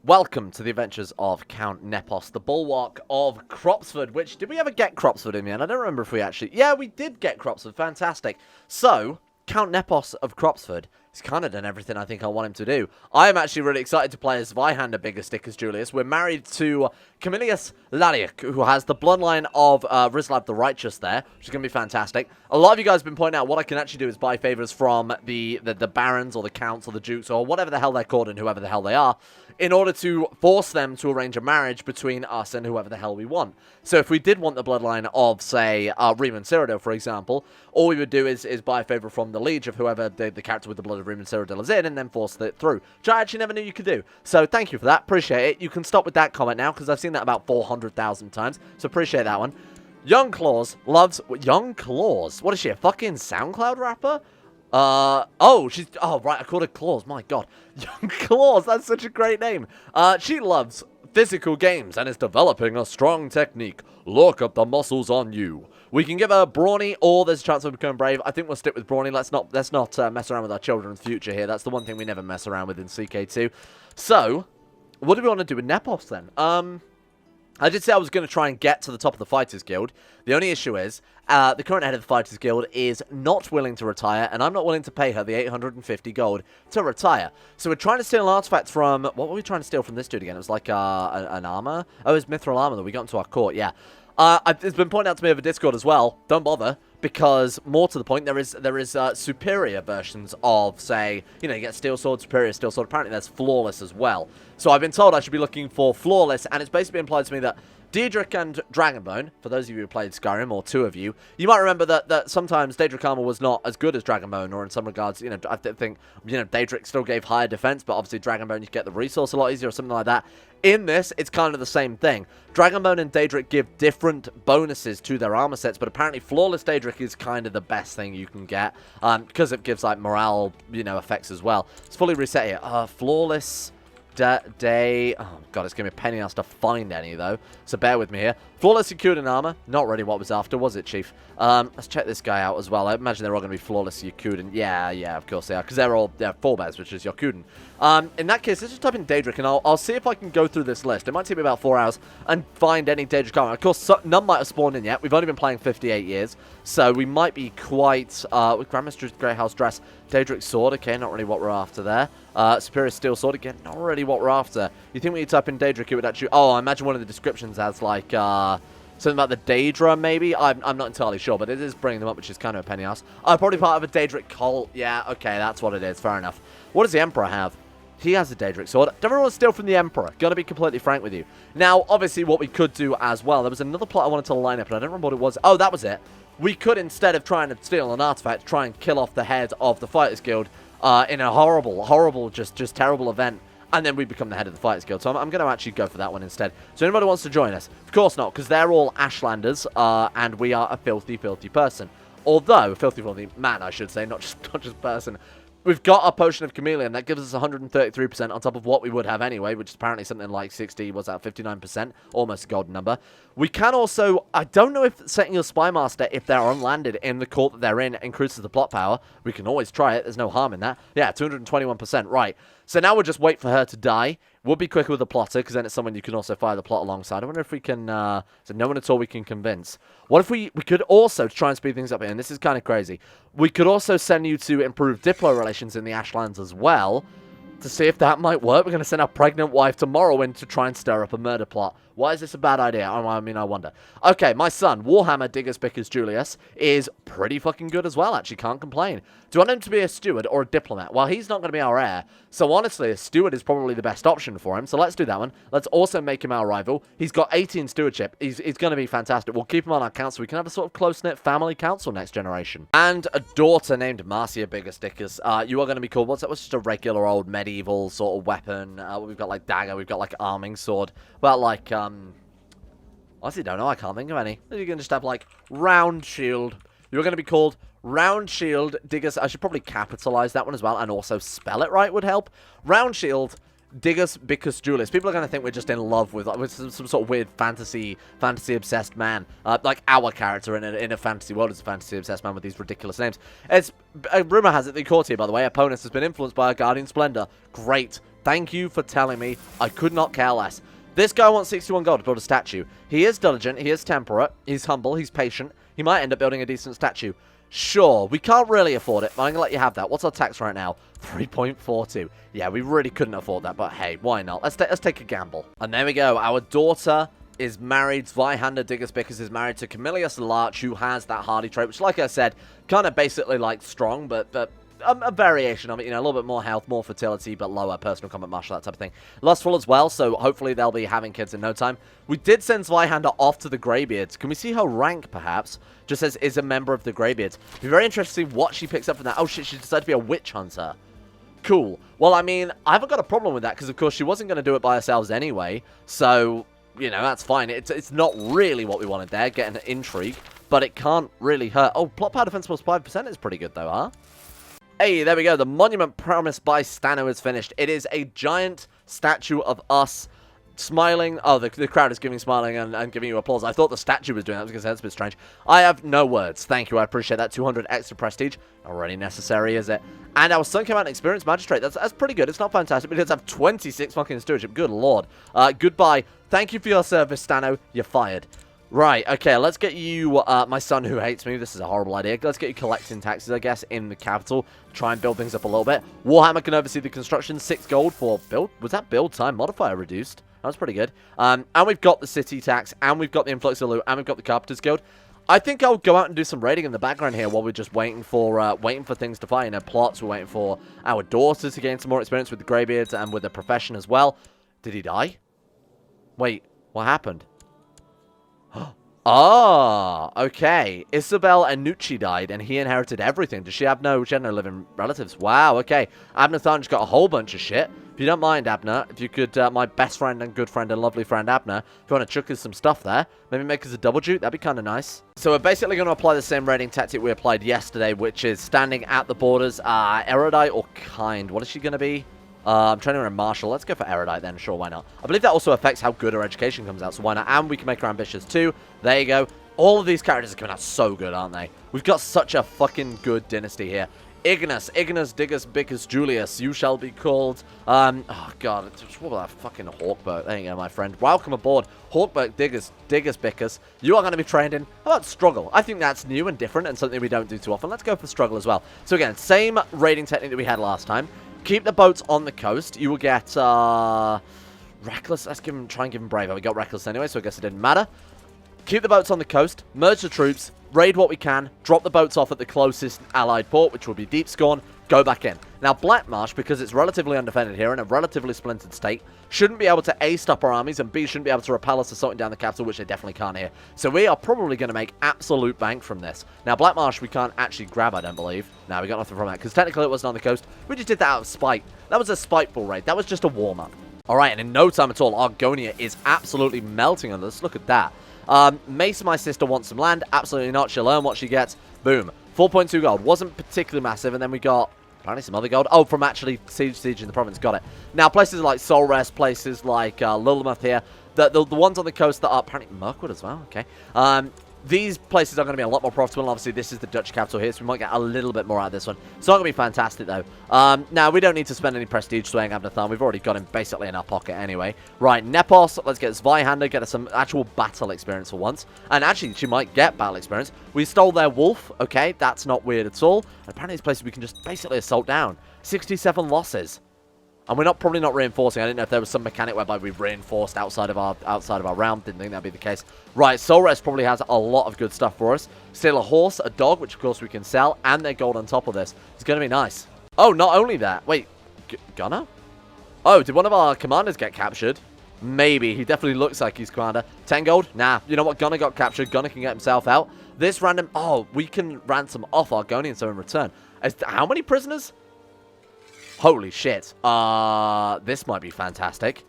Welcome to the adventures of Count Nepos, the bulwark of Cropsford, which, did we ever get Cropsford in the end? I don't remember if we actually... Yeah, we did get Cropsford, fantastic. So, Count Nepos of Cropsford has kind of done everything I think I want him to do. I am actually really excited to play as Zweihander Biggus Diccus Julius. We're married to Camillus Lariak, who has the bloodline of Rizlab the Righteous there, which is going to be fantastic. A lot of you guys have been pointing out what I can actually do is buy favors from the barons or the counts or the dukes or whatever the hell they're called and whoever the hell they are, in order to force them to arrange a marriage between us and whoever the hell we want. So if we did want the bloodline of, say, Riem and Cyrodiil, for example, all we would do is buy a favor from the liege of whoever the character with the blood of Riem and Cyrodiil is in, and then force it through, which I actually never knew you could do. So thank you for that, appreciate it. You can stop with that comment now, because I've seen that about 400,000 times, so appreciate that one. Young Claws loves... Young Claws? What is she, a fucking SoundCloud rapper? Oh, she's... Oh, right, I called her Claws, my god. Young Claws, that's such a great name. She loves physical games and is developing a strong technique. Look up the muscles on you. We can give her Brawny, or there's a chance of becoming brave. I think we'll stick with Brawny. Let's not mess around with our children's future here. That's the one thing we never mess around with in CK2. So, what do we want to do with Nepos then? I did say I was going to try and get to the top of the Fighters Guild. The only issue is, the current head of the Fighters Guild is not willing to retire, and I'm not willing to pay her the 850 gold to retire. So we're trying to steal an artifact from... What were we trying to steal from this dude again? It was like an armor? Oh, it was mithril armor that we got into our court, yeah. It's been pointed out to me over Discord as well. Don't bother, because more to the point, there is superior versions of, say, you know, you get steel sword, superior steel sword. Apparently there's flawless as well. So I've been told I should be looking for flawless, and it's basically implied to me that Daedric and Dragonbone, for those of you who played Skyrim, or two of you, you might remember that sometimes Daedric armor was not as good as Dragonbone, or in some regards, you know, I think, you know, Daedric still gave higher defense, but obviously Dragonbone, you get the resource a lot easier, or something like that. In this, it's kind of the same thing. Dragonbone and Daedric give different bonuses to their armor sets, but apparently Flawless Daedric is kind of the best thing you can get, because it gives, like, morale, you know, effects as well. It's fully reset here. Flawless... Oh god, it's gonna be a penny ass to find any though, so bear with me here. Flawless secured in armor, not really what was after, was it, Chief? Let's check this guy out as well. I imagine they're all gonna be flawless Yakuden. Yeah, of course they are, because they're forebears, which is Yakuden. In that case, let's just type in Daedric, and I'll see if I can go through this list. It might take me about 4 hours and find any Daedric armor. Of course, none might have spawned in yet. We've only been playing 58 years, so we might be quite with Grandmaster's Grey House dress. Daedric sword, okay, not really what we're after there. Superior steel sword, again, not really what we're after. You think when you type in Daedric, it would actually... Oh, I imagine one of the descriptions has, like, something about the Daedra, maybe? I'm not entirely sure, but it is bringing them up, which is kind of a penny ass. Probably part of a Daedric cult. Yeah, okay, that's what it is. Fair enough. What does the Emperor have? He has a Daedric sword. Don't everyone steal from the Emperor. Gonna be completely frank with you. Now, obviously, what we could do as well, there was another plot I wanted to line up, and I don't remember what it was. Oh, that was it. We could, instead of trying to steal an artifact, try and kill off the head of the Fighters Guild in a horrible, just terrible event, and then we become the head of the Fighters Guild. So I'm going to actually go for that one instead. So anybody wants to join us? Of course not, because they're all Ashlanders, and we are a filthy person. Although, filthy man, I should say, not just person. We've got a Potion of Chameleon. That gives us 133% on top of what we would have anyway, which is apparently something like 60, what's that, 59%? Almost a golden number. We can also, I don't know if setting your Spy Master, if they're unlanded in the court that they're in, increases the plot power. We can always try it. There's no harm in that. Yeah, 221%. Right. So now we'll just wait for her to die. We'll be quicker with the plotter, because then it's someone you can also fire the plot alongside. I wonder if we can, so no one at all we can convince. What if we could also, to try and speed things up here, and this is kind of crazy, we could also send you to improve Diplo relations in the Ashlands as well, to see if that might work. We're going to send our pregnant wife to Morrowind to try and stir up a murder plot. Why is this a bad idea? I mean, I wonder. Okay, my son, Warhammer Diccus Biggus Julius, is pretty fucking good as well, actually. Can't complain. Do you want him to be a steward or a diplomat? Well, he's not going to be our heir. So, honestly, a steward is probably the best option for him. So, let's do that one. Let's also make him our rival. He's got 18 stewardship. He's going to be fantastic. We'll keep him on our council. We can have a sort of close-knit family council next generation. And a daughter named Marcia Biggus Diccus. You are going to be called... What's that? What's just a regular old medieval sort of weapon? We've got, like, dagger. We've got, like, arming sword. Well, like, honestly, don't know. I can't think of any. You can just have, like, round shield. You're going to be called Round Shield Diccus. I should probably capitalize that one as well, and also spell it right would help. Round Shield Diccus Biggus Julius. People are going to think we're just in love with some sort of weird fantasy-obsessed man. Like our character in a fantasy world is a fantasy-obsessed man with these ridiculous names. Rumor has it the courtier, by the way, Opponus has been influenced by a Guardian Splendor. Great. Thank you for telling me. I could not care less. This guy wants 61 gold to build a statue. He is diligent, he is temperate, he's humble, he's patient. He might end up building a decent statue. Sure, we can't really afford it, but I'm going to let you have that. What's our tax right now? 3.42. Yeah, we really couldn't afford that, but hey, why not? Let's take a gamble. And there we go. Our daughter is married. Zweihander Diccus Biggus is married to Camillus Larch, who has that hardy trait, which, like I said, kind of basically like strong, but a variation of it, you know, a little bit more health, more fertility, but lower personal combat, martial, that type of thing. Lustful as well, so hopefully they'll be having kids in no time. We did send Zweihander off to the Greybeards. Can we see her rank, perhaps? Just says, is a member of the Greybeards. Be very interesting to see what she picks up from that. Oh, shit, she decided to be a witch hunter. Cool. Well, I mean, I haven't got a problem with that, because, of course, she wasn't going to do it by herself anyway, so, you know, that's fine. It's not really what we wanted there, getting an intrigue, but it can't really hurt. Oh, plot power defense plus 5% is pretty good, though, huh? Hey, there we go. The monument promised by Stano is finished. It is a giant statue of us smiling. Oh, the crowd is smiling and giving you applause. I thought the statue was doing that. I was going to say, that's a bit strange. I have no words. Thank you. I appreciate that. 200 extra prestige. Not really necessary, is it? And our son came out and experienced magistrate. That's pretty good. It's not fantastic, but it does have 26 fucking stewardship. Good lord. Goodbye. Thank you for your service, Stano. You're fired. Right, okay, let's get you, my son who hates me. This is a horrible idea. Let's get you collecting taxes, I guess, in the capital. Try and build things up a little bit. Warhammer can oversee the construction. 6 gold for build. Was that build time modifier reduced? That was pretty good. And we've got the city tax, and we've got the influx of loot, and we've got the Carpenters Guild. I think I'll go out and do some raiding in the background here while we're just waiting for things to fire. You know, plots. We're waiting for our daughters to gain some more experience with the Greybeards and with the profession as well. Did he die? Wait, what happened? Ah, okay. Isabel Anucci died, and he inherited everything. She had no living relatives. Wow, okay. Abner Tharn's got a whole bunch of shit. If you don't mind, Abner, if you could, my best friend and good friend and lovely friend, Abner, if you want to chuck us some stuff there, maybe make us a double duke, that'd be kind of nice. So we're basically going to apply the same raiding tactic we applied yesterday, which is standing at the borders. Erudite or kind? What is she going to be? I'm trying to run Marshall. Let's go for Erudite then. Sure, why not? I believe that also affects how good her education comes out, so why not? And we can make her ambitious too. There you go. All of these characters are coming out so good, aren't they? We've got such a fucking good dynasty here. Diccus Biggus Julius, you shall be called. Oh god, what about that fucking Hawkberg? There you go, my friend. Welcome aboard, Hawkberg Diccus Biggus. You are going to be trained in, how about Struggle? I think that's new and different and something we don't do too often. Let's go for Struggle as well. So again, same raiding technique that we had last time. Keep the boats on the coast. You will get, Reckless. Let's try and give him Brave. We got Reckless anyway, so I guess it didn't matter. Keep the boats on the coast. Merge the troops. Raid what we can. Drop the boats off at the closest allied port, which will be Deep Scorn. Go back in. Now, Blackmarsh, because it's relatively undefended here in a relatively splintered state, shouldn't be able to A, stop our armies, and B, shouldn't be able to repel us assaulting down the capital, which they definitely can't here. So we are probably going to make absolute bank from this. Now, Blackmarsh we can't actually grab, I don't believe. No, we got nothing from that, because technically it wasn't on the coast. We just did that out of spite. That was a spiteful raid. That was just a warm-up. Alright, and in no time at all, Argonia is absolutely melting on us. Look at that. Mace, my sister, wants some land. Absolutely not. She'll earn what she gets. Boom. 4.2 gold. Wasn't particularly massive, and then we got apparently some other gold. Oh, from actually sieging the province. Got it. Now, places like Solrest, places like Lilmuth here, the ones on the coast that are apparently Mirkwood as well. Okay. These places are going to be a lot more profitable. Obviously, this is the Dutch capital here, so we might get a little bit more out of this one. It's not going to be fantastic, though. Now, we don't need to spend any prestige swaying Abnathan. We've already got him basically in our pocket anyway. Right, Nepos. Let's get Zweihander, get us some actual battle experience for once. And actually, she might get battle experience. We stole their wolf. Okay, that's not weird at all. And apparently, these places we can just basically assault down. 67 losses. And we're probably not reinforcing. I didn't know if there was some mechanic whereby we reinforced outside of our realm. Didn't think that'd be the case. Right, Solrest probably has a lot of good stuff for us. Steal a horse, a dog, which of course we can sell, and their gold on top of this. It's going to be nice. Oh, not only that. Wait, Gunner? Oh, did one of our commanders get captured? Maybe. He definitely looks like he's commander. 10 gold? Nah. You know what? Gunner got captured. Gunner can get himself out. This random... Oh, we can ransom off Argonia so in return. How many prisoners? Holy shit. This might be fantastic.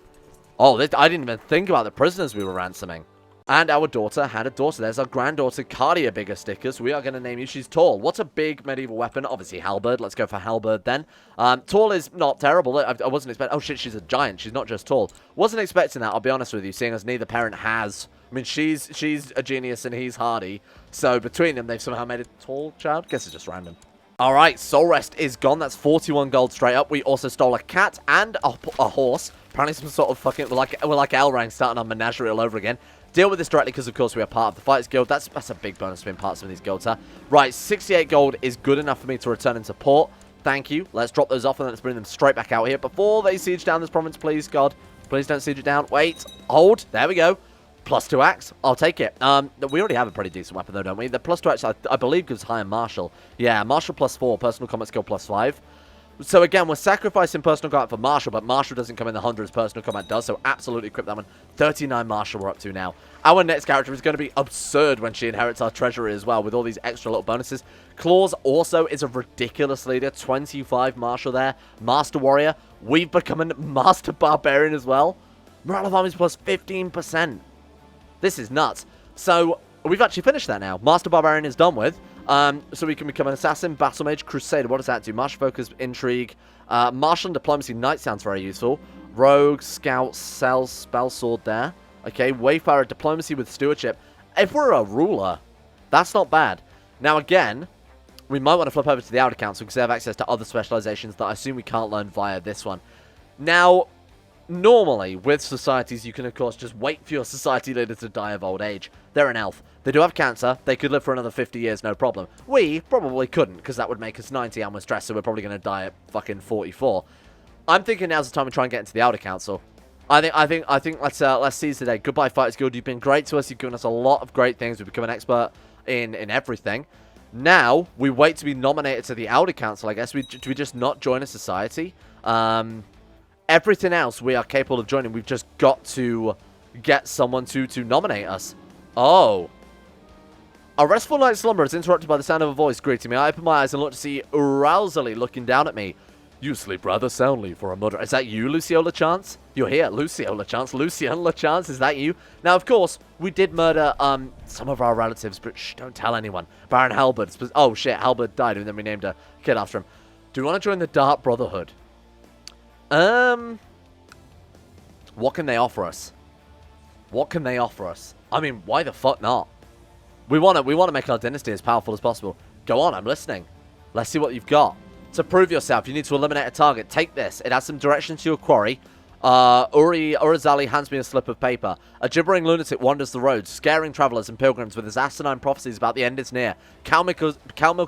Oh, I didn't even think about the prisoners we were ransoming. And our daughter had a daughter. There's our granddaughter, Cardia Biggus Julius. We are going to name you. She's tall. What's a big medieval weapon? Obviously, halberd. Let's go for halberd then. Tall is not terrible. I wasn't expecting... Oh, shit, she's a giant. She's not just tall. Wasn't expecting that, I'll be honest with you, seeing as neither parent has... I mean, she's a genius and he's hardy. So between them, they've somehow made a tall child. Guess it's just random. Alright, Soul Rest is gone. That's 41 gold straight up. We also stole a cat and a horse. Apparently some sort of fucking... We're like L-Rank starting our menagerie all over again. Deal with this directly because, of course, we are part of the Fighters Guild. That's a big bonus for being part of some of these guilds, huh? Right, 68 gold is good enough for me to return into port. Thank you. Let's drop those off and let's bring them straight back out here before they siege down this province, please, God. Please don't siege it down. Wait. Hold. There we go. +2 axe. I'll take it. We already have a pretty decent weapon, though, don't we? The +2 axe, I believe, gives higher martial. Yeah, martial +4, personal combat skill +5. So, again, we're sacrificing personal combat for martial, but martial doesn't come in the hundreds, personal combat does, so absolutely equip that one. 39 martial we're up to now. Our next character is going to be absurd when she inherits our treasury as well, with all these extra little bonuses. Claws also is a ridiculous leader. 25 martial there. Master warrior. We've become a master barbarian as well. Morale of armies +15%. This is nuts. So, we've actually finished that now. Master Barbarian is done with. So we can become an Assassin, Battle Mage, Crusader. What does that do? Martial Focus, Intrigue. Martial and Diplomacy, Knight sounds very useful. Rogue, Scout, Spell Sword there. Okay, Wayfarer, Diplomacy with Stewardship. If we're a ruler, that's not bad. Now again, we might want to flip over to the Outer Council because they have access to other specializations that I assume we can't learn via this one. Now... Normally, with societies, you can, of course, just wait for your society leader to die of old age. They're an elf. They do have cancer. They could live for another 50 years, no problem. We probably couldn't, because that would make us 90 and we're stressed, so we're probably going to die at fucking 44. I'm thinking now's the time to try and get into the Outer Council. I think let's seize the day. Goodbye, Fighters Guild. You've been great to us. You've given us a lot of great things. We've become an expert in everything. Now, we wait to be nominated to the Outer Council, I guess. Do we just not join a society? Everything else we are capable of joining. We've just got to get someone to nominate us. Oh. A restful night's slumber is interrupted by the sound of a voice greeting me. I open my eyes and look to see Rousely looking down at me. You sleep rather soundly for a murderer. Is that you, Lucio LeChance? You're here, Lucio LeChance. Lucien LeChance, is that you? Now, of course, we did murder some of our relatives, but shh, don't tell anyone. Baron Halberd. Oh, shit, Halberd died, and then we named a kid after him. Do you want to join the Dark Brotherhood? What can they offer us? What can they offer us? I mean, why the fuck not? We want to make our dynasty as powerful as possible. Go on, I'm listening. Let's see what you've got. To prove yourself, you need to eliminate a target. Take this. It has some directions to your quarry. Urizali hands me a slip of paper. A gibbering lunatic wanders the roads, scaring travelers and pilgrims with his asinine prophecies about the end is near. Cow milk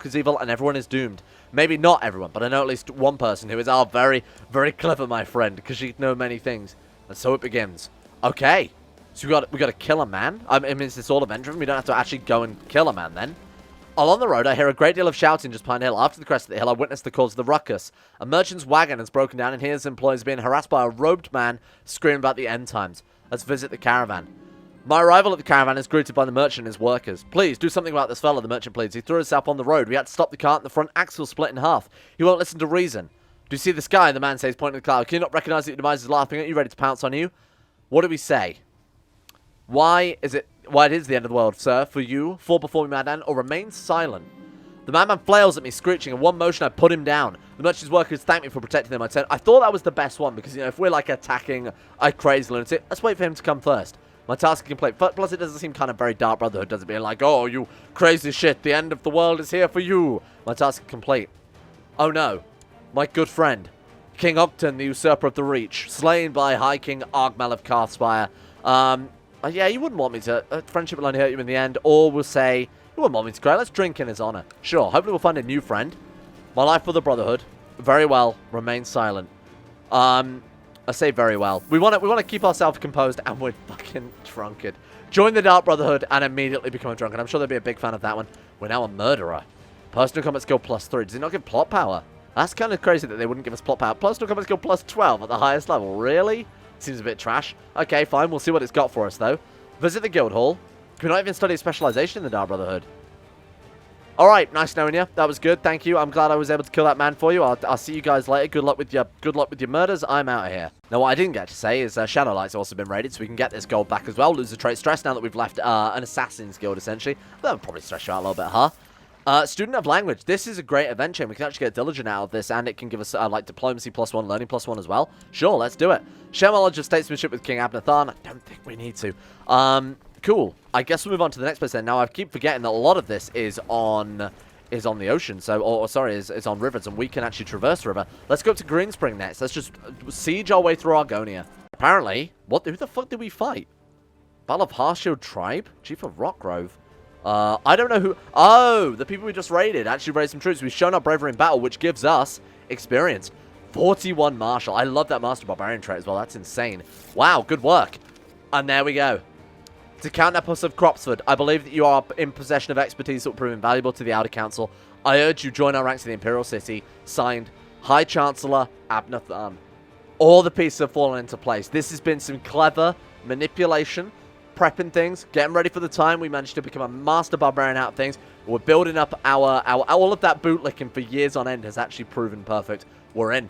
is evil and everyone is doomed. Maybe not everyone, but I know at least one person who is very, very clever, my friend, because she knows many things. And so it begins. Okay. So we got to kill a man? I mean, is this all event-driven? We don't have to actually go and kill a man then. Along the road, I hear a great deal of shouting just behind the hill. After the crest of the hill, I witness the cause of the ruckus. A merchant's wagon has broken down, and he and his employees are being harassed by a robed man screaming about the end times. Let's visit the caravan. My arrival at the caravan is greeted by the merchant and his workers. Please, do something about this fella, the merchant pleads. He threw himself on the road. We had to stop the cart, and the front axle split in half. He won't listen to reason. Do you see the sky? The man says, pointing at the cloud. Can you not recognize that your demise is laughing at you, ready to pounce on you? What do we say? Why it is the end of the world, sir, for you, fall before me, madman, or remain silent. The madman flails at me, screeching. In one motion, I put him down. The merchant's workers thank me for protecting them. I thought that was the best one, because, you know, if we're, like, attacking a crazy lunatic, let's wait for him to come first. My task is complete. Plus, it doesn't seem kind of very Dark Brotherhood, does it? Being like, oh, you crazy shit, the end of the world is here for you. My task is complete. Oh, no. My good friend, King Ogton, the usurper of the Reach, slain by High King Argmel of Carthspire. Yeah, you wouldn't want me to. Friendship will only hurt you in the end. Or we'll say, you wouldn't want me to cry. Let's drink in his honor. Sure, hopefully we'll find a new friend. My life for the Brotherhood. Very well. Remain silent. I say very well. We want to keep ourselves composed, and we're fucking drunkard. Join the Dark Brotherhood and immediately become a drunkard. I'm sure they'll be a big fan of that one. We're now a murderer. Personal combat skill +3. Does it not give plot power? That's kind of crazy that they wouldn't give us plot power. Personal combat skill +12 at the highest level. Really? Seems a bit trash. Okay, fine. We'll see what it's got for us, though. Visit the guild hall. Can we not even study a specialization in the Dark Brotherhood? Alright, nice knowing you. That was good. Thank you. I'm glad I was able to kill that man for you. I'll see you guys later. Good luck with your murders. I'm out of here. Now, what I didn't get to say is Shadowlight's also been raided, so we can get this gold back as well. Lose the trait stress now that we've left an assassin's guild, essentially. That'll probably stress you out a little bit, huh? Student of language. This is a great event chain. We can actually get diligent out of this, and it can give us like diplomacy +1, learning +1 as well. Sure, let's do it. Share knowledge of statesmanship with King Abnathan. I don't think we need to. Cool. I guess we'll move on to the next place then. Now, I keep forgetting that a lot of this is on is on the ocean, so, or sorry, is on rivers, and we can actually traverse the river. Let's go up to Greenspring next. Let's just siege our way through Argonia. Apparently, who the fuck did we fight? Battle of Harshield Tribe? Chief of Rockgrove? I don't know who... Oh, the people we just raided actually raised some troops. We've shown our bravery in battle, which gives us experience. 41 Martial. I love that Master Barbarian trait as well. That's insane. Wow, good work. And there we go. To Count Nepos of Cropsford, I believe that you are in possession of expertise that will prove invaluable to the Outer Council. I urge you join our ranks in the Imperial City. Signed, High Chancellor Abnathan. All the pieces have fallen into place. This has been some clever manipulation, prepping things, getting ready for the time we managed to become a Master Barbarian out of things. We're building up our all of that bootlicking for years on end has actually proven perfect. We're in.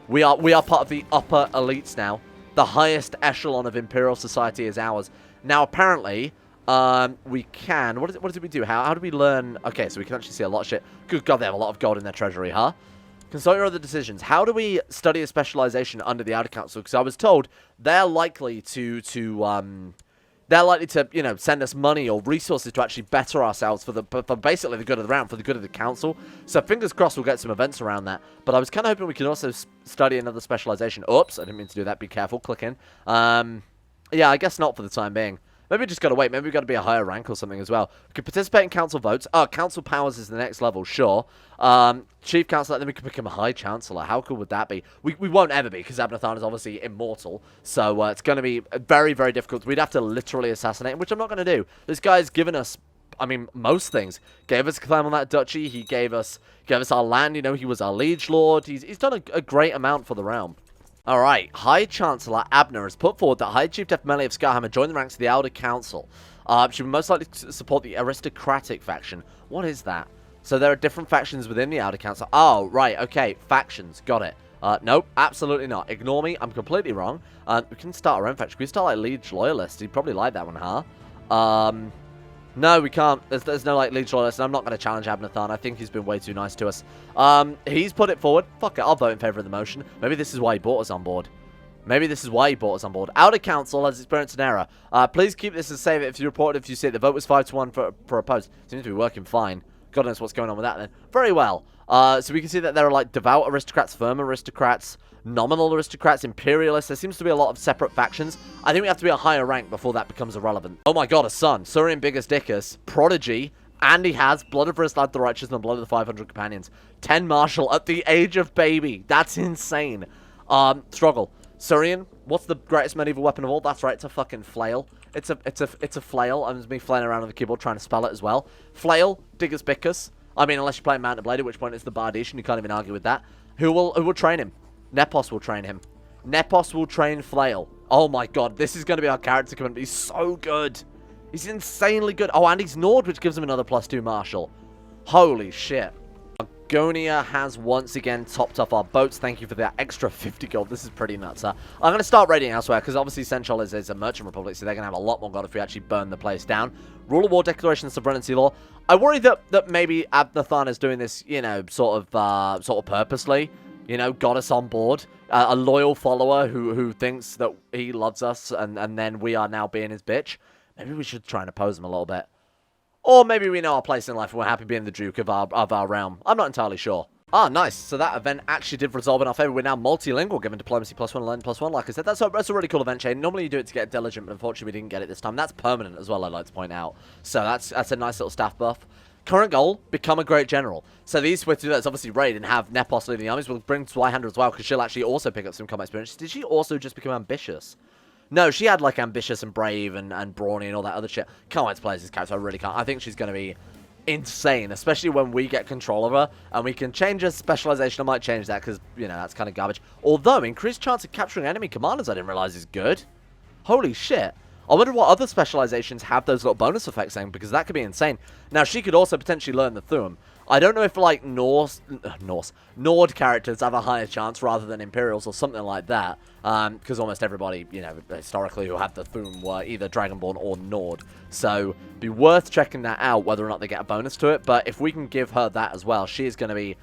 We are part of the upper elites now. The highest echelon of Imperial society is ours. Now, apparently, we can... What did we do? How do we learn... Okay, so we can actually see a lot of shit. Good God, they have a lot of gold in their treasury, huh? Consult your other decisions. How do we study a specialization under the Outer Council? Because I was told they're likely to you know, send us money or resources to actually better ourselves for basically the good of the realm, for the good of the council. So fingers crossed we'll get some events around that. But I was kind of hoping we could also study another specialization. Oops, I didn't mean to do that. Be careful. Click in. Yeah, I guess not for the time being. Maybe we just got to wait. Maybe we've got to be a higher rank or something as well. We could participate in council votes. Oh, council powers is the next level, sure. Chief Councillor, then we could become a High Chancellor. How cool would that be? We won't ever be, because Abnathan is obviously immortal. So it's going to be very, very difficult. We'd have to literally assassinate him, which I'm not going to do. This guy's given us, I mean, most things. Gave us a claim on that duchy. He gave us our land. You know, he was our liege lord. He's done a great amount for the realm. Alright, High Chancellor Abner has put forward that High Chief Def Melee of Skyhammer join the ranks of the Outer Council. She would most likely support the aristocratic faction. What is that? So there are different factions within the Outer Council. Oh, right, okay, factions, got it. Nope, absolutely not. Ignore me, I'm completely wrong. We can start our own faction. Can we start like Liege Loyalists? You'd probably like that one, huh? No, we can't. There's no, like, Liege Loyalist, and I'm not going to challenge Abnathan. I think he's been way too nice to us. He's put it forward. Fuck it, I'll vote in favor of the motion. Maybe this is why he brought us on board. Maybe this is why he brought us on board. Outer Council has experienced an error. Please keep this and save it if you report it if you see it. The vote was 5-1 for opposed. Seems to be working fine. God knows what's going on with that then. Very well. So we can see that there are, like, devout aristocrats, firm aristocrats, nominal aristocrats, imperialists. There seems to be a lot of separate factions. I think we have to be a higher rank before that becomes irrelevant. Oh my god, a son. Surian Biggus Diccus, Prodigy, and he has Blood of Rislad the Righteous and Blood of the 500 Companions. 10 Martial at the age of baby. That's insane. Struggle. Surian, what's the greatest medieval weapon of all? That's right, it's a fucking flail. It's a flail. I'm just me flailing around on the keyboard trying to spell it as well. Flail, Diccus Biggus. I mean, unless you're playing Mountain Blade, at which point it's the Bardition. You can't even argue with that. Who will train him? Nepos will train him. Nepos will train Flail. Oh my god, this is going to be our character coming. He's so good. He's insanely good. Oh, and he's Nord, which gives him another +2 Martial. Holy shit. Argonia has once again topped off our boats. Thank you for that extra 50 gold. This is pretty nuts, huh? I'm going to start raiding elsewhere, because obviously Central is a merchant republic, so they're going to have a lot more gold if we actually burn the place down. Rule of War, Declaration, Sovereignty Law. I worry that maybe Abnathan is doing this, you know, sort of purposely. You know, got us on board. A loyal follower who thinks that he loves us, and then we are now being his bitch. Maybe we should try and oppose him a little bit. Or maybe we know our place in life and we're happy being the Duke of our realm. I'm not entirely sure. Ah, nice. So that event actually did resolve in our favor. We're now multilingual, given diplomacy +1 and learn +1. Like I said, that's a really cool event chain. Normally you do it to get diligent, but unfortunately we didn't get it this time. That's permanent as well, I'd like to point out. So that's a nice little staff buff. Current goal, become a great general. So the easiest way to do that is obviously raid and have Nepos leading the armies. We'll bring Zweihander as well, because she'll actually also pick up some combat experience. Did she also just become ambitious? No, she had, like, ambitious and brave and brawny and all that other shit. Can't wait to play as this character, I really can't. I think she's going to be insane, especially when we get control of her, and we can change her specialization. I might change that, because, you know, that's kind of garbage. Although, increased chance of capturing enemy commanders, I didn't realize is good. Holy shit. I wonder what other specializations have those little bonus effects in, because that could be insane. Now, she could also potentially learn the Thuum. I don't know if, like, Nord characters have a higher chance rather than Imperials or something like that. Because almost everybody, you know, historically who had the Thuum were either Dragonborn or Nord. So, be worth checking that out, whether or not they get a bonus to it. But if we can give her that as well, she is going to be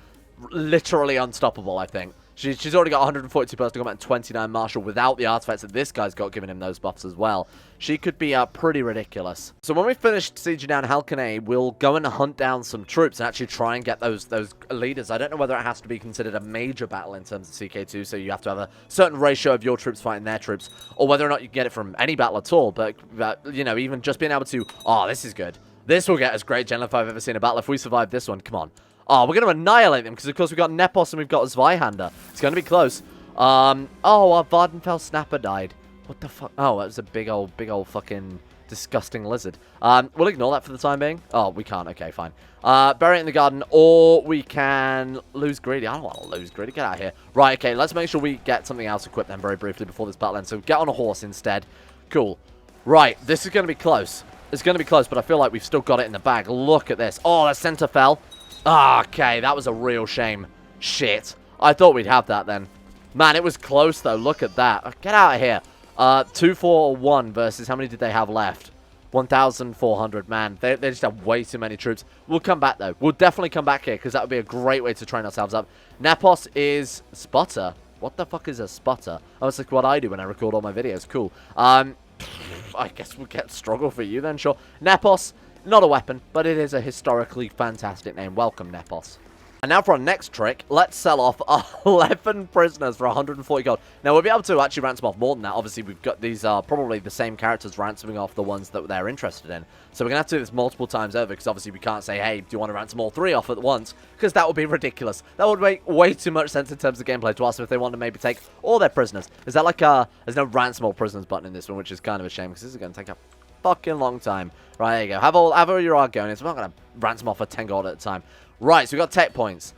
literally unstoppable, I think. She's already got 142 personal combat and 29 martial without the artifacts that this guy's got, giving him those buffs as well. She could be pretty ridiculous. So when we finish sieging down Halcone, we'll go and hunt down some troops and actually try and get those leaders. I don't know whether it has to be considered a major battle in terms of CK2, so you have to have a certain ratio of your troops fighting their troops, or whether or not you can get it from any battle at all. But you know, even just being able to, oh, this is good. This will get us great general if I've ever seen a battle. If we survive this one, come on. Oh, we're going to annihilate them because, of course, we've got Nepos and we've got Zweihander. It's going to be close. Oh, our Vardenfell Snapper died. What the fuck? Oh, that was a big old fucking disgusting lizard. We'll ignore that for the time being. Oh, we can't. Okay, fine. Bury it in the garden, or we can lose Greedy. I don't want to lose Greedy. Get out of here. Right, okay, let's make sure we get something else equipped then very briefly before this battle ends. So get on a horse instead. Cool. Right, this is going to be close. It's going to be close, but I feel like we've still got it in the bag. Look at this. Oh, the center fell. Okay, that was a real shame. Shit. I thought we'd have that then. Man, it was close though. Look at that. Get out of here. 241 versus how many did they have left? 1,400. Man, they just have way too many troops. We'll come back though. We'll definitely come back here because that would be a great way to train ourselves up. Nepos is spotter. What the fuck is a spotter? Oh, it's like what I do when I record all my videos. Cool. I guess we'll get struggle for you then, sure. Nepos. Not a weapon, but it is a historically fantastic name. Welcome, Nepos. And now for our next trick, let's sell off 11 prisoners for 140 gold. Now, we'll be able to actually ransom off more than that. Obviously, we've got these probably the same characters ransoming off the ones that they're interested in. So we're going to have to do this multiple times over, because obviously we can't say, hey, do you want to ransom all 3 off at once? Because that would be ridiculous. That would make way too much sense in terms of gameplay to ask them if they want to maybe take all their prisoners. Is that like there's no ransom all prisoners button in this one, which is kind of a shame, because this is going to take a fucking long time. Right, there you go. Have all your Argonians. We're not going to ransom off for 10 gold at a time. Right, so we've got tech points.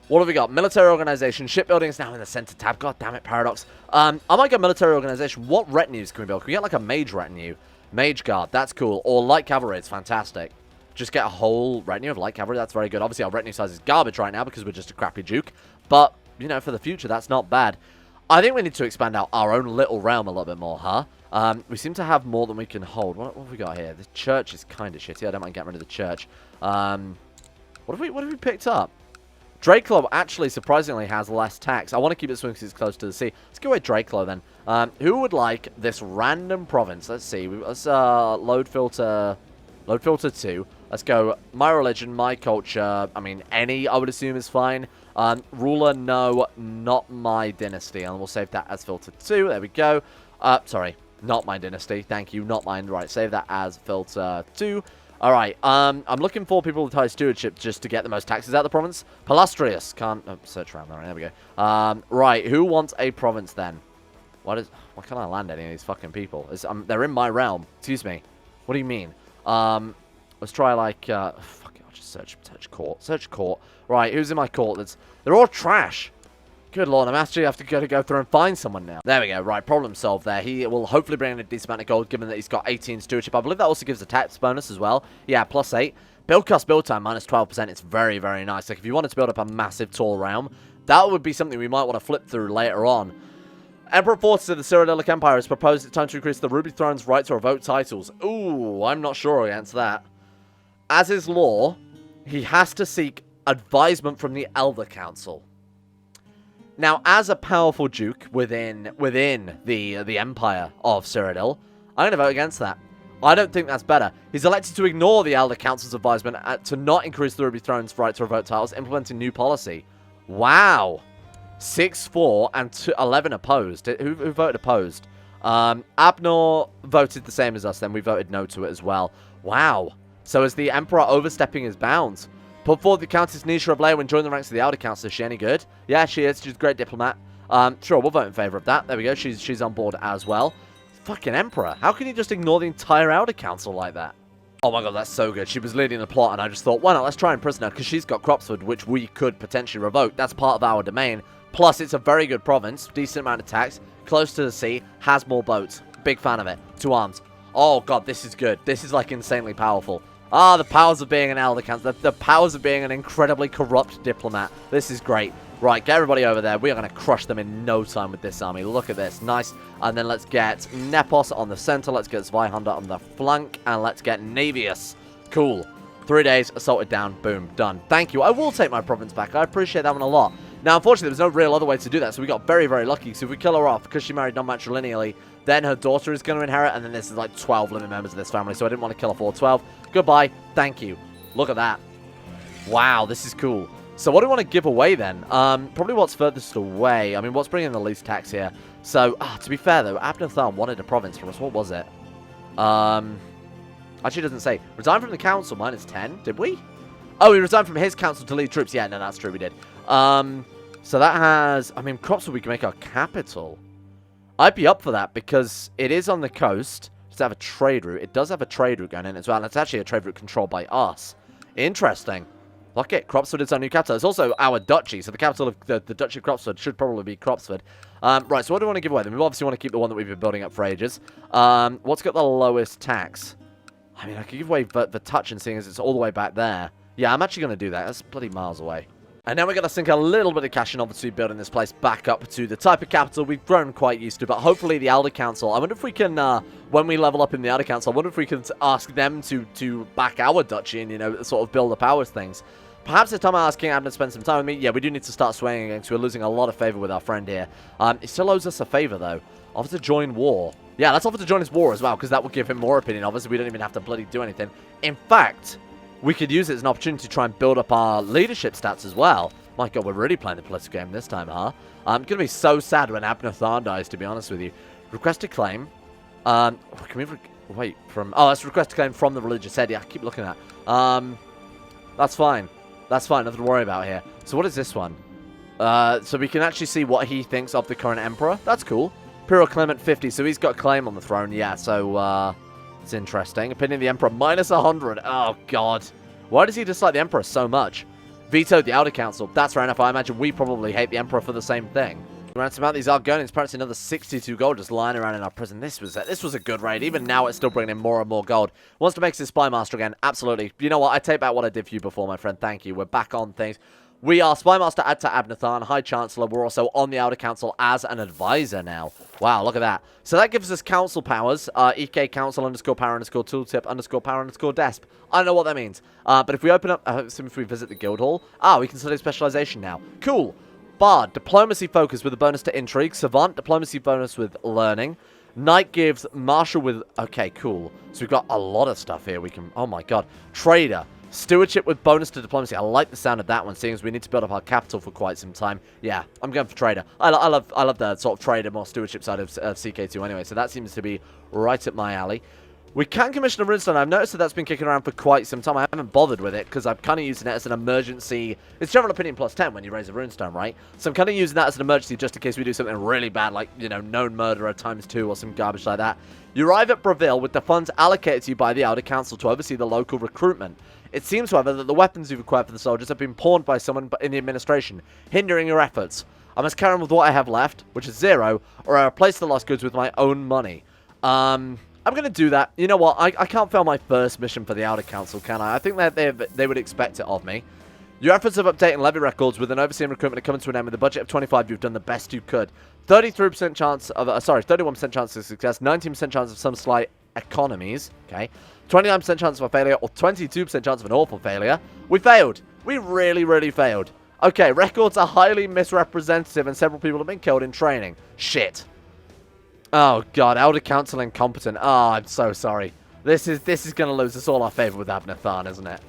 What have we got? Military organization. Shipbuilding is now in the center tab. God damn it, Paradox. I might get military organization. What retinues can we build? Can we get like a mage retinue? Mage guard. That's cool. Or light cavalry. It's fantastic. Just get a whole retinue of light cavalry. That's very good. Obviously, our retinue size is garbage right now because we're just a crappy duke. But, you know, for the future, that's not bad. I think we need to expand out our own little realm a little bit more, huh? We seem to have more than we can hold. What have we got here? The church is kind of shitty. I don't mind getting rid of the church. What have we picked up? Draclo actually surprisingly has less tax. I want to keep it swing because it's close to the sea. Let's go with Draclo then. Who would like this random province? Let's see. Let's load filter 2. Let's go my religion, my culture. I mean, any I would assume is fine. Ruler, no, not my dynasty. And we'll save that as filter 2. There we go. Sorry, not my dynasty. Thank you, not mine. Right, save that as filter 2. Alright, I'm looking for people with high stewardship just to get the most taxes out of the province. Palastrius. Can't search around there. There we go. Right, who wants a province then? Why can't I land any of these fucking people? They're in my realm. Excuse me. What do you mean? Let's try like fuck it, I'll just search court. Search court. Right, who's in my court? They're all trash. Good lord, I'm actually have to go through and find someone now. There we go. Right, problem solved there. He will hopefully bring in a decent amount of gold, given that he's got 18 stewardship. I believe that also gives a tax bonus as well. Yeah, +8. Build cost, build time, -12%. It's very, very nice. Like, if you wanted to build up a massive, tall realm, that would be something we might want to flip through later on. Emperor Forces of the Cyrodiil Empire has proposed it's time to increase the Ruby Throne's right to revoke titles. Ooh, I'm not sure against that. As is law, he has to seek advisement from the Elder Council. Now, as a powerful duke within the Empire of Cyrodiil, I'm going to vote against that. I don't think that's better. He's elected to ignore the Elder Council's advisement to not increase the Ruby Throne's right to revoke titles, implementing new policy. Wow. 6-4 and 11 opposed. Who voted opposed? Abnor voted the same as us, then we voted no to it as well. Wow. So is the Emperor overstepping his bounds? Put forward the Countess Nisha of Leia when joining the ranks of the Elder Council. Is she any good? Yeah, she is. She's a great diplomat. Sure, we'll vote in favor of that. There we go. She's on board as well. Fucking Emperor. How can you just ignore the entire Elder Council like that? Oh my god, that's so good. She was leading the plot, and I just thought, why not? Let's try and imprison her, because she's got Cropsford, which we could potentially revoke. That's part of our domain. Plus, it's a very good province. Decent amount of tax. Close to the sea. Has more boats. Big fan of it. 2 arms. Oh god, this is good. This is like insanely powerful. Ah, the powers of being an Elder Council. The powers of being an incredibly corrupt diplomat. This is great. Right, get everybody over there. We are going to crush them in no time with this army. Look at this. Nice. And then let's get Nepos on the center. Let's get Zweihander on the flank. And let's get Navius. Cool. 3 days, assaulted down. Boom. Done. Thank you. I will take my province back. I appreciate that one a lot. Now, unfortunately, there's no real other way to do that, so we got very, very lucky. So if we kill her off, because she married non-matrilineally, then her daughter is going to inherit, and then this is like 12 living members of this family, so I didn't want to kill off all 12. Goodbye. Thank you. Look at that. Wow, this is cool. So what do we want to give away then? Probably what's furthest away. I mean, what's bringing the least tax here? So, to be fair though, Ada-mantia wanted a province from us. What was it? Actually, it doesn't say. Resign from the council, -10. Did we? Oh, we resigned from his council to lead troops. Yeah, no, that's true, we did. So that has... I mean, Cropswood, we can make our capital. I'd be up for that because it is on the coast. Does it have a trade route? It does have a trade route going in as well. And it's actually a trade route controlled by us. Interesting. Look it, Cropswood is our new capital. It's also our duchy, so the capital of the Duchy of Cropswood should probably be Cropswood. Right, so what do we want to give away then? We obviously want to keep the one that we've been building up for ages. What's got the lowest tax? I mean, I could give away the touch and seeing as it's all the way back there. Yeah, I'm actually going to do that. That's bloody miles away. And now we're going to sink a little bit of cash in, obviously, building this place back up to the type of capital we've grown quite used to. But hopefully the Elder Council, I wonder if we can, when we level up in the Elder Council, I wonder if we can ask them to back our duchy and, you know, sort of build up our things. Perhaps it's time I ask King Abner to spend some time with me. Yeah, we do need to start swaying again because we're losing a lot of favor with our friend here. He still owes us a favor, though. Offer to join war. Yeah, let's offer to join his war as well because that will give him more opinion of us. We don't even have to bloody do anything. In fact, we could use it as an opportunity to try and build up our leadership stats as well. My god, we're really playing the political game this time, huh? I'm going to be so sad when Ada-mantia dies, to be honest with you. Request a claim. Can we... Wait, from... Oh, that's request a claim from the religious head. Yeah, I keep looking at that. That's fine. That's fine. Nothing to worry about here. So what is this one? So we can actually see what he thinks of the current emperor. That's cool. Imperial Clement 50. So he's got a claim on the throne. Yeah, so... it's interesting. Opinion of the emperor, -100. Oh, god. Why does he dislike the emperor so much? Vetoed the Elder Council. That's fair enough. I imagine we probably hate the emperor for the same thing. We ransom out these Argonians. Perhaps another 62 gold just lying around in our prison. This was a good raid. Even now, it's still bringing in more and more gold. Wants to make his spy master again. Absolutely. You know what? I take back what I did for you before, my friend. Thank you. We're back on things. We are Spy Master Ada-mantia, High Chancellor. We're also on the Elder Council as an advisor now. Wow, look at that. So that gives us council powers. EK Council _power _tooltip _power _desp. I don't know what that means. But if we open up, if we visit the guild hall, we can study specialization now. Cool. Bard, diplomacy focus with a bonus to intrigue. Savant, diplomacy bonus with learning. Knight gives martial with... Okay, cool. So we've got a lot of stuff here. We can... Oh my god. Trader. Stewardship with bonus to diplomacy. I like the sound of that one, seeing as we need to build up our capital for quite some time. Yeah, I'm going for trader. I love the sort of trader, more stewardship side of CK2 anyway, so that seems to be right up my alley. We can commission a runestone. I've noticed that that's been kicking around for quite some time. I haven't bothered with it because I'm kind of using it as an emergency. It's general opinion +10 when you raise a runestone, right? So I'm kind of using that as an emergency just in case we do something really bad, like, you know, known murderer ×2 or some garbage like that. You arrive at Brotherhood with the funds allocated to you by the Elder Council to oversee the local recruitment. It seems, however, that the weapons you've acquired for the soldiers have been pawned by someone in the administration, hindering your efforts. I must carry on with what I have left, which is 0, or I replace the lost goods with my own money. I'm going to do that. You know what? I can't fail my first mission for the Elder Council, can I? I think that they would expect it of me. Your efforts of updating levy records with an overseeing recruitment are coming to an end. With a budget of 25, you've done the best you could. 33% chance of... 31% chance of success, 19% chance of some slight economies, okay? 29% chance of a failure, or 22% chance of an awful failure. We failed. We really, really failed. Okay, records are highly misrepresentative, and several people have been killed in training. Shit. Oh, God. Elder Council incompetent. Oh, I'm so sorry. This is going to lose us all our favor with Ada-mantia, isn't it?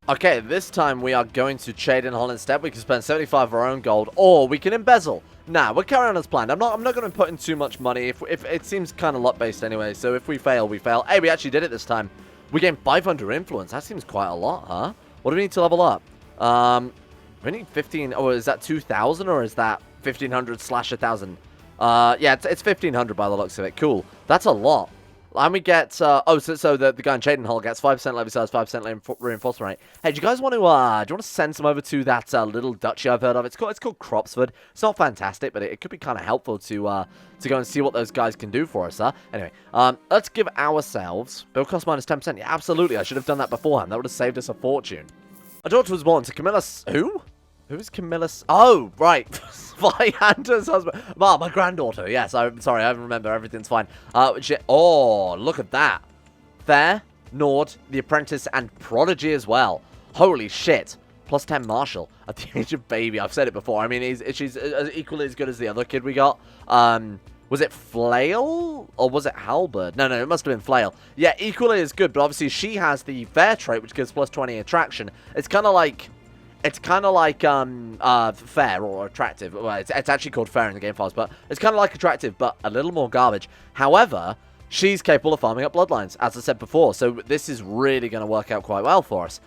Okay, this time we are going to Congenital instead. We can spend 75 of our own gold, or we can embezzle. Nah, we're carrying on as planned. I'm not going to put in too much money. If it seems kind of luck-based anyway, so if we fail, we fail. Hey, we actually did it this time. We gained 500 influence. That seems quite a lot, huh? What do we need to level up? We need 15... Oh, is that 2,000, or is that 1,500 / 1,000? Yeah, it's 1,500 by the looks of it. Cool. That's a lot. And we get, so the guy in Congenital gets 5% levy size, 5% reinforcement rate. Hey, do you guys want to, do you want to send some over to that little duchy I've heard of? It's called Cropswood. It's not fantastic, but it could be kind of helpful to go and see what those guys can do for us, huh? Anyway, let's give ourselves, build cost -10%. Yeah, absolutely, I should have done that beforehand. That would have saved us a fortune. A daughter was born to Camillus, who? Who is Camillus? Oh, right. Vyander's husband. My granddaughter. Yes, I'm sorry. I remember. Everything's fine. Oh, look at that. Fair, Nord, the Apprentice, and Prodigy as well. Holy shit. Plus 10 Marshall at the age of baby. I've said it before. I mean, she's equally as good as the other kid we got. Was it Flail? Or was it Halberd? No, it must have been Flail. Yeah, equally as good, but obviously she has the Fair trait, which gives plus 20 attraction. It's kind of like... fair or attractive. Well, it's actually called fair in the game files, but it's kind of like attractive, but a little more garbage. However, she's capable of farming up bloodlines, as I said before, so this is really going to work out quite well for us.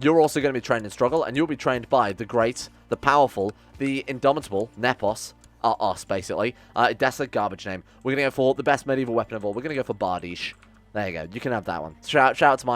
You're also going to be trained in struggle, and you'll be trained by the great, the powerful, the indomitable Nepos, us, basically. That's a garbage name. We're going to go for the best medieval weapon of all. We're going to go for Bardiche. There you go. You can have that one. Shout out to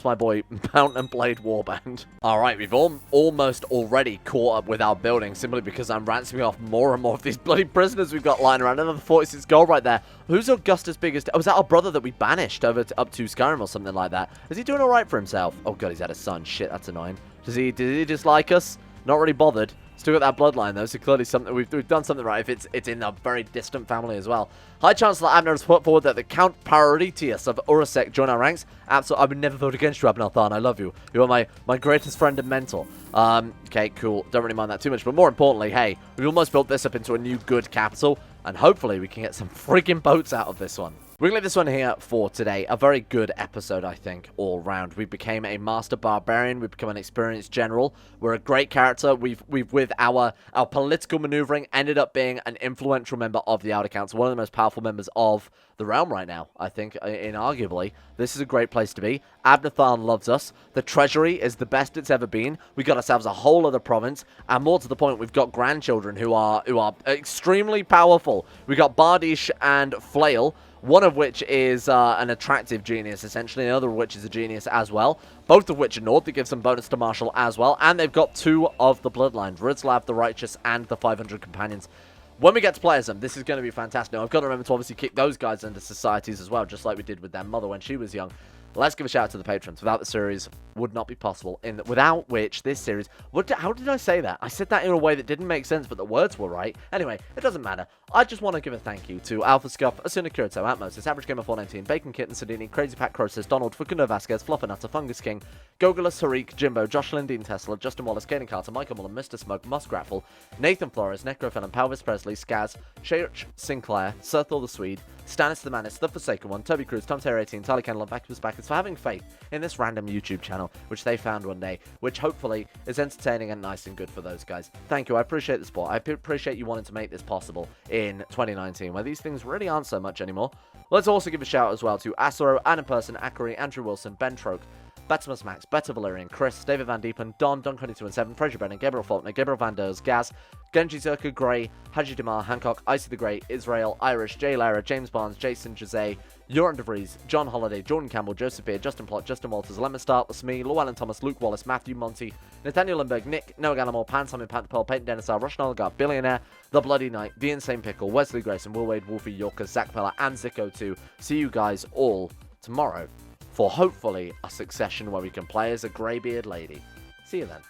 my boy Mount and Blade Warband. All right, we've almost already caught up with our building simply because I'm ransoming off more and more of these bloody prisoners we've got lying around. Another 46 gold right there. Who's Augustus Biggest? Oh, was that our brother that we banished over up to Skyrim or something like that? Is he doing all right for himself? Oh god, he's had a son. Shit, that's annoying. Did he dislike us? Not really bothered. Still got that bloodline though, so clearly something we've done something right if it's in a very distant family as well. High Chancellor Abner has put forward that the Count Paroretius of Urusek join our ranks. Absolutely, I would never vote against you, Abner Than. I love you. You are my greatest friend and mentor. Okay, cool. Don't really mind that too much, but more importantly, hey, we've almost built this up into a new good capital, and hopefully we can get some freaking boats out of this one. We're going to leave this one here for today. A very good episode, I think, all round. We became a master barbarian. We've become an experienced general. We're a great character. We've with our political maneuvering, ended up being an influential member of the Outer Council. One of the most powerful members of the realm right now, I think, inarguably. This is a great place to be. Abner Than loves us. The treasury is the best it's ever been. We got ourselves a whole other province. And more to the point, we've got grandchildren who are extremely powerful. We got Bardiche and Flail. One of which is an attractive genius, essentially. Another of which is a genius as well. Both of which are Nord, that gives some bonus to Marshall as well. And they've got two of the bloodlines. Rizlav, the Righteous, and the 500 Companions. When we get to play as them, this is going to be fantastic. Now, I've got to remember to obviously kick those guys into societies as well, just like we did with their mother when she was young. Let's give a shout out to the patrons. Without the series, would not be possible. Without which, this series... How did I say that? I said that in a way that didn't make sense, but the words were right. Anyway, it doesn't matter. I just want to give a thank you to Alpha Scuff, Asuna Kirito, Atmos, Average Gamer 419, Bacon Kitten, Sadini, Crazy Pat Croesus, Donald, Facundo Vasquez, Fluffernutter, Fungus King, Gogolus, Harik, Jimbo, Josh Lindeen Tesla, Justin Wallace, Kaden Carter, Michael Mullen, Mr. Smoke, Muskratful, Nathan Flores, Necrofelon, Palvis Presley, Skaz, Shayach Sinclair, Serthor the Swede, Stannis the Manis, The Forsaken One, Toby Cruz, Tom Terry 18, Tyler Kenlon, Backwards Backwards for having faith in this random YouTube channel, which they found one day, which hopefully is entertaining and nice and good for those guys. Thank you. I appreciate the support. I appreciate you wanting to make this possible in 2019, where these things really aren't so much anymore. Let's also give a shout out as well to Asoro, Anna Person, Akari, Andrew Wilson, Ben Troke, Betimus Max, Better Valerian, Chris, David Van Diepen, Don, Don22 and 7, Fraser Brennan, Gabriel Faulkner, Gabriel Van Ders, Gaz, Genji Zerka, Gray, Haji Demar, Hancock, Icy the Great, Israel, Irish, Jay Lara, James Barnes, Jason Jose, Joran DeVries, John Holiday, Jordan Campbell, Joseph Beard, Justin Plott, Justin Walters, Lemon Star, Smee, Llewellyn Thomas, Luke Wallace, Matthew Monty, Nathaniel Lindbergh, Nick, Noah Gallimore, Pan Simon, Panther Pearl, Peyton Denisar, Russian Oligarch, Billionaire, The Bloody Knight, The Insane Pickle, Wesley Grayson, Will Wade, Wolfie Yorker, Zach Peller, and Zico 2. See you guys all tomorrow for hopefully a succession where we can play as a greybeard lady. See you then.